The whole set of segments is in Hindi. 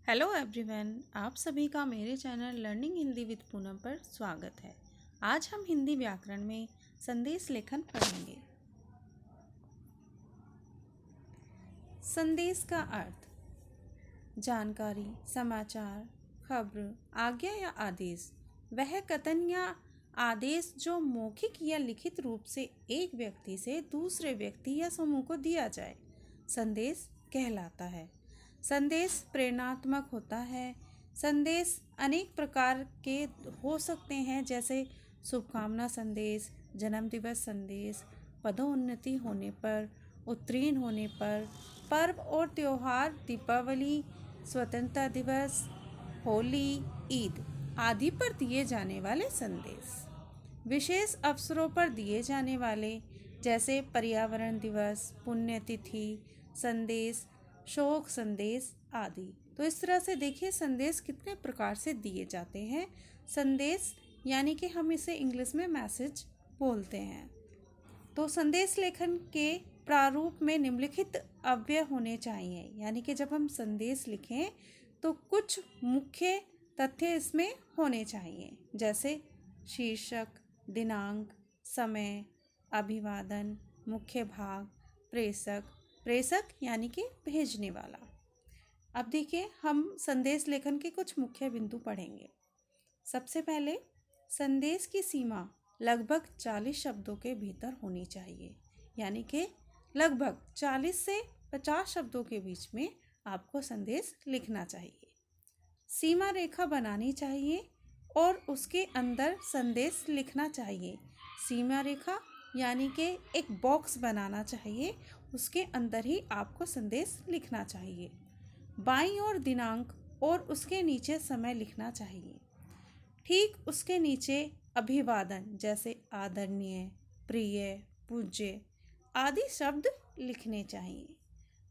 हेलो एवरीवन, आप सभी का मेरे channel learning Hindi with Poonam पर स्वागत है। आज हम हिंदी व्याकरण में संदेश लेखन पढ़ेंगे। संदेश का अर्थ जानकारी, समाचार, खबर, आज्ञा या आदेश। वह कथन या आदेश जो मौखिक या लिखित रूप से एक व्यक्ति से दूसरे व्यक्ति या समूह को दिया जाए, संदेश कहलाता है। संदेश प्रेरणात्मक होता है। संदेश अनेक प्रकार के हो सकते हैं, जैसे शुभकामना संदेश, जन्मदिवस संदेश, पदोन्नति होने पर, उत्तीर्ण होने पर, पर्व और त्योहार, दीपावली, स्वतंत्रता दिवस, होली, ईद आदि पर दिए जाने वाले संदेश। विशेष अवसरों पर दिए जाने वाले, जैसे पर्यावरण दिवस, पुण्यतिथि संदेश, शोक संदेश आदि। तो इस तरह से देखिए संदेश कितने प्रकार से दिए जाते हैं। संदेश यानी कि हम इसे इंग्लिश में मैसेज बोलते हैं। तो संदेश लेखन के प्रारूप में निम्नलिखित अव्यय होने चाहिए, यानी कि जब हम संदेश लिखें तो कुछ मुख्य तथ्य इसमें होने चाहिए, जैसे शीर्षक, दिनांक, समय, अभिवादन, मुख्य भाग, प्रेषक। प्रेषक यानी कि भेजने वाला। अब देखिए हम संदेश लेखन के कुछ मुख्य बिंदु पढ़ेंगे। सबसे पहले, संदेश की सीमा लगभग 40 शब्दों के भीतर होनी चाहिए, यानी कि लगभग 40 से 50 शब्दों के बीच में आपको संदेश लिखना चाहिए। सीमा रेखा बनानी चाहिए और उसके अंदर संदेश लिखना चाहिए। सीमा रेखा यानी कि एक बॉक्स बनाना चाहिए, उसके अंदर ही आपको संदेश लिखना चाहिए। बाईं ओर दिनांक और उसके नीचे समय लिखना चाहिए। ठीक उसके नीचे अभिवादन, जैसे आदरणीय, प्रिय, पूज्य आदि शब्द लिखने चाहिए।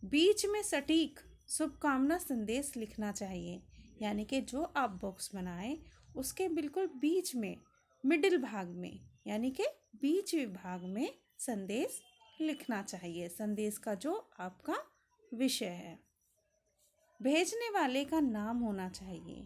बीच में सटीक शुभकामना संदेश लिखना चाहिए, यानी कि जो आप बॉक्स बनाएं उसके बिल्कुल बीच में, मिडिल भाग में, यानी कि बीच विभाग में संदेश लिखना चाहिए, संदेश का जो आपका विषय है। भेजने वाले का नाम होना चाहिए।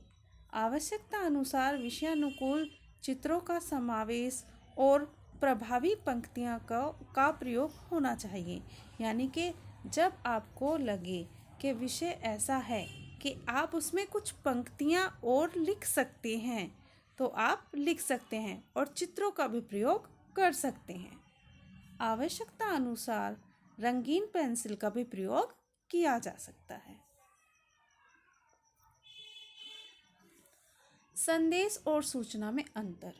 आवश्यकता अनुसार विषयानुकूल चित्रों का समावेश और प्रभावी पंक्तियां का प्रयोग होना चाहिए, यानी कि जब आपको लगे कि विषय ऐसा है कि आप उसमें कुछ पंक्तियां और लिख सकते हैं, तो आप लिख सकते हैं और चित्रों का भी प्रयोग कर सकते हैं। आवश्यकता अनुसार रंगीन पेंसिल का भी प्रयोग किया जा सकता है। संदेश और सूचना में अंतर।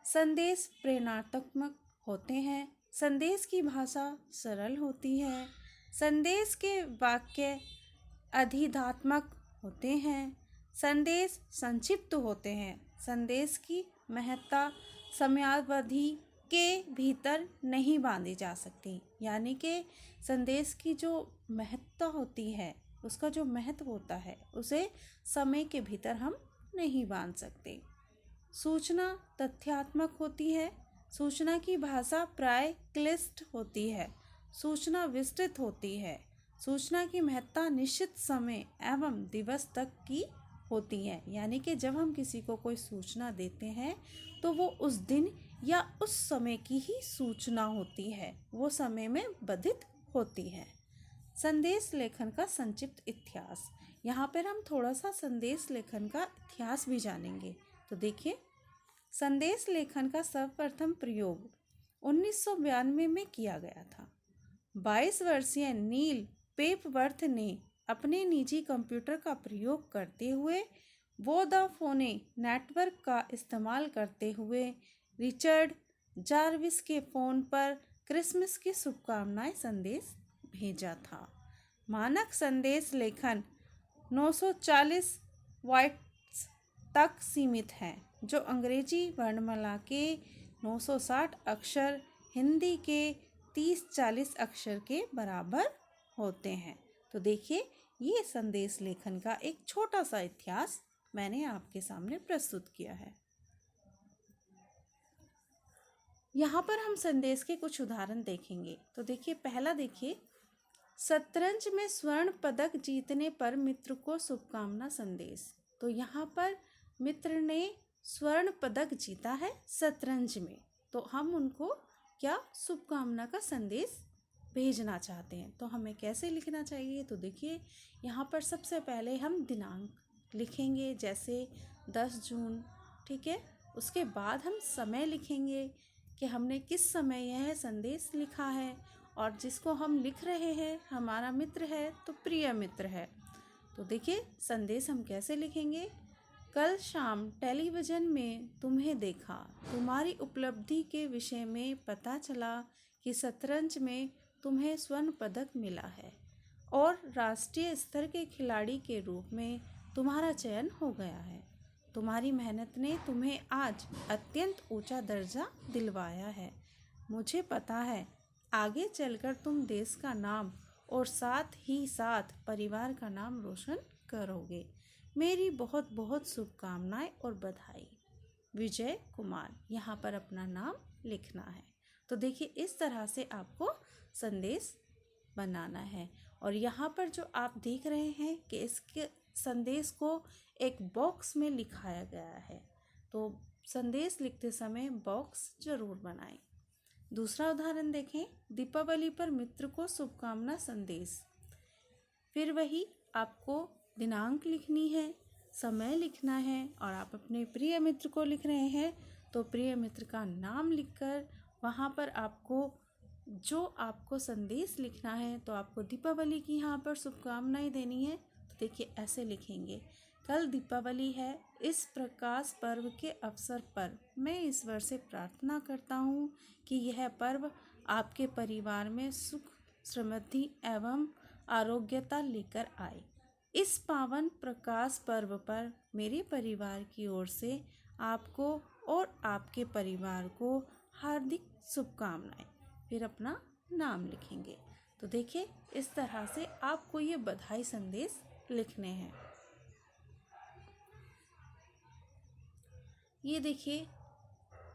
संदेश प्रेरणात्मक होते हैं। संदेश की भाषा सरल होती है। संदेश के वाक्य अधिधात्मक होते हैं। संदेश संक्षिप्त होते हैं। संदेश की महत्ता समयावधि के भीतर नहीं बांधी जा सकती, यानी कि संदेश की जो महत्ता होती है, उसका जो महत्व होता है, उसे समय के भीतर हम नहीं बांध सकते। सूचना तथ्यात्मक होती है। सूचना की भाषा प्राय क्लिष्ट होती है। सूचना विस्तृत होती है। सूचना की महत्ता निश्चित समय एवं दिवस तक की होती है, यानी कि जब हम किसी को कोई सूचना देते हैं तो वो उस दिन या उस समय की ही सूचना होती है, वो समय में बधित होती है। संदेश लेखन का संक्षिप्त इतिहास। यहाँ पर हम थोड़ा सा संदेश लेखन का इतिहास भी जानेंगे। तो देखिए, संदेश लेखन का सर्वप्रथम प्रयोग 1992 में किया गया था। 22 वर्षीय नील पेपवर्थ ने अपने निजी कंप्यूटर का प्रयोग करते हुए वोडाफोन नेटवर्क का इस्तेमाल करते हुए रिचर्ड जार्विस के फ़ोन पर क्रिसमस की शुभकामनाएं संदेश भेजा था। मानक संदेश लेखन 940 बाइट्स तक सीमित है, जो अंग्रेजी वर्णमाला के 960 अक्षर, हिंदी के 30-40 अक्षर के बराबर होते हैं। तो देखिए, ये संदेश लेखन का एक छोटा सा इतिहास मैंने आपके सामने प्रस्तुत किया है। यहाँ पर हम संदेश के कुछ उदाहरण देखेंगे। तो देखिए, पहला देखिए, शतरंज में स्वर्ण पदक जीतने पर मित्र को शुभकामना संदेश। तो यहाँ पर मित्र ने स्वर्ण पदक जीता है शतरंज में, तो हम उनको क्या शुभकामना का संदेश भेजना चाहते हैं। तो हमें कैसे लिखना चाहिए, तो देखिए यहाँ पर सबसे पहले हम दिनांक लिखेंगे, जैसे 10 जून, ठीक है। उसके बाद हम समय लिखेंगे कि हमने किस समय यह संदेश लिखा है, और जिसको हम लिख रहे हैं हमारा मित्र है तो प्रिय मित्र है। तो देखिए संदेश हम कैसे लिखेंगे। कल शाम टेलीविज़न में तुम्हें देखा, तुम्हारी उपलब्धि के विषय में पता चला कि शतरंज में तुम्हें स्वर्ण पदक मिला है और राष्ट्रीय स्तर के खिलाड़ी के रूप में तुम्हारा चयन हो गया है। तुम्हारी मेहनत ने तुम्हें आज अत्यंत ऊंचा दर्जा दिलवाया है। मुझे पता है आगे चलकर तुम देश का नाम और साथ ही साथ परिवार का नाम रोशन करोगे। मेरी बहुत बहुत शुभकामनाएं और बधाई। विजय कुमार। यहाँ पर अपना नाम लिखना है। तो देखिए इस तरह से आपको संदेश बनाना है। और यहाँ पर जो आप देख रहे हैं कि इसके संदेश को एक बॉक्स में लिखाया गया है, तो संदेश लिखते समय बॉक्स जरूर बनाएं। दूसरा उदाहरण देखें, दीपावली पर मित्र को शुभकामना संदेश। फिर वही आपको दिनांक लिखनी है, समय लिखना है, और आप अपने प्रिय मित्र को लिख रहे हैं तो प्रिय मित्र का नाम लिखकर वहाँ पर आपको जो आपको संदेश लिखना है, तो आपको दीपावली की यहाँ पर शुभकामनाएं देनी है। तो देखिए ऐसे लिखेंगे, कल दीपावली है, इस प्रकाश पर्व के अवसर पर मैं ईश्वर से प्रार्थना करता हूँ कि यह पर्व आपके परिवार में सुख, समृद्धि एवं आरोग्यता लेकर आए। इस पावन प्रकाश पर्व पर मेरे परिवार की ओर से आपको और आपके परिवार को हार्दिक शुभकामनाएं। फिर अपना नाम लिखेंगे। तो देखिए इस तरह से आपको ये बधाई संदेश लिखने हैं। ये देखिए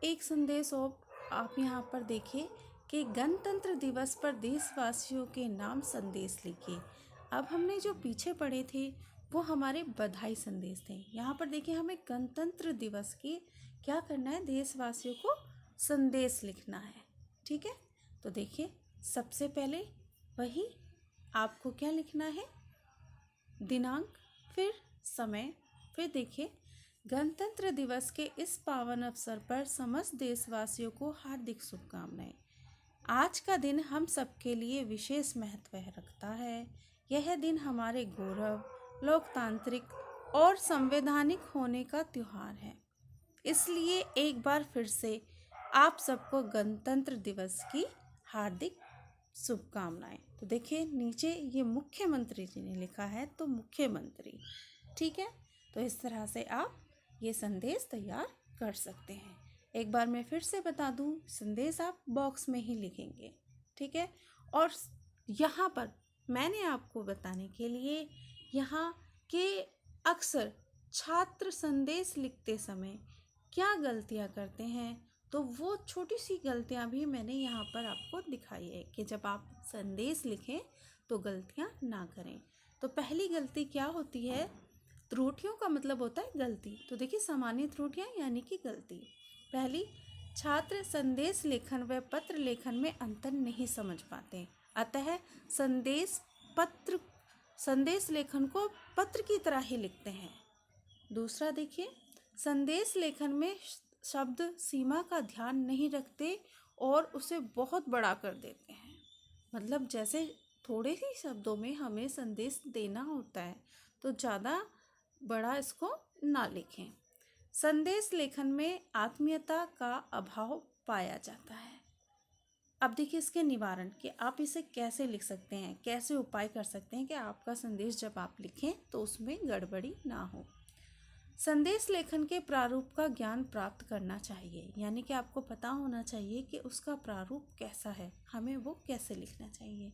एक संदेश और आप यहाँ पर देखिए कि गणतंत्र दिवस पर देशवासियों के नाम संदेश लिखिए। अब हमने जो पीछे पढ़े थे वो हमारे बधाई संदेश थे। यहाँ पर देखिए हमें गणतंत्र दिवस की क्या करना है, देशवासियों को संदेश लिखना है, ठीक है। तो देखिए सबसे पहले वही आपको क्या लिखना है, दिनांक, फिर समय, फिर देखिए गणतंत्र दिवस के इस पावन अवसर पर समस्त देशवासियों को हार्दिक शुभकामनाएं। आज का दिन हम सबके लिए विशेष महत्व रखता है। यह दिन हमारे गौरव, लोकतांत्रिक और संवैधानिक होने का त्योहार है। इसलिए एक बार फिर से आप सबको गणतंत्र दिवस की हार्दिक शुभकामनाएं। तो देखिए नीचे ये मुख्यमंत्री जी ने लिखा है, तो मुख्यमंत्री, ठीक है। तो इस तरह से आप ये संदेश तैयार कर सकते हैं। एक बार मैं फिर से बता दूं, संदेश आप बॉक्स में ही लिखेंगे, ठीक है। और यहाँ पर मैंने आपको बताने के लिए यहाँ के अक्सर छात्र संदेश लिखते समय क्या गलतियाँ करते हैं, तो वो छोटी सी गलतियाँ भी मैंने यहाँ पर आपको दिखाई है कि जब आप संदेश लिखें तो गलतियाँ ना करें। तो पहली गलती क्या होती है, त्रुटियों का मतलब होता है गलती। तो देखिए सामान्य त्रुटियाँ यानी कि गलती। पहली, छात्र संदेश लेखन व पत्र लेखन में अंतर नहीं समझ पाते, अतः संदेश लेखन को पत्र की तरह ही लिखते हैं। दूसरा देखिए, संदेश लेखन में शब्द सीमा का ध्यान नहीं रखते और उसे बहुत बड़ा कर देते हैं। मतलब जैसे थोड़े ही शब्दों में हमें संदेश देना होता है, तो ज़्यादा बड़ा इसको ना लिखें। संदेश लेखन में आत्मीयता का अभाव पाया जाता है। अब देखिए इसके निवारण कि आप इसे कैसे लिख सकते हैं, कैसे उपाय कर सकते हैं कि आपका संदेश जब आप लिखें तो उसमें गड़बड़ी ना हो। संदेश लेखन के प्रारूप का ज्ञान प्राप्त करना चाहिए, यानी कि आपको पता होना चाहिए कि उसका प्रारूप कैसा है, हमें वो कैसे लिखना चाहिए।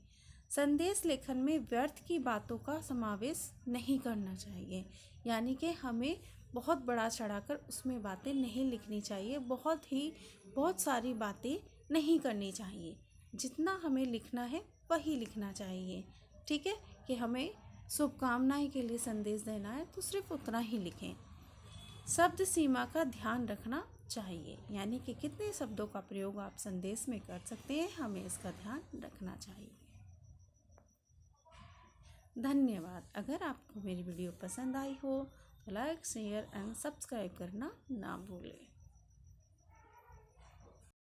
संदेश लेखन में व्यर्थ की बातों का समावेश नहीं करना चाहिए, यानी कि हमें बहुत बड़ा चढ़ाकर उसमें बातें नहीं लिखनी चाहिए, बहुत सारी बातें नहीं करनी चाहिए। जितना हमें लिखना है वही लिखना चाहिए। ठीक है, कि हमें शुभकामनाएं के लिए संदेश देना है तो सिर्फ उतना ही लिखें। शब्द सीमा का ध्यान रखना चाहिए, यानी कि कितने शब्दों का प्रयोग आप संदेश में कर सकते हैं, हमें इसका ध्यान रखना चाहिए। धन्यवाद। अगर आपको मेरी वीडियो पसंद आई हो तो लाइक, शेयर एंड सब्सक्राइब करना ना भूलें।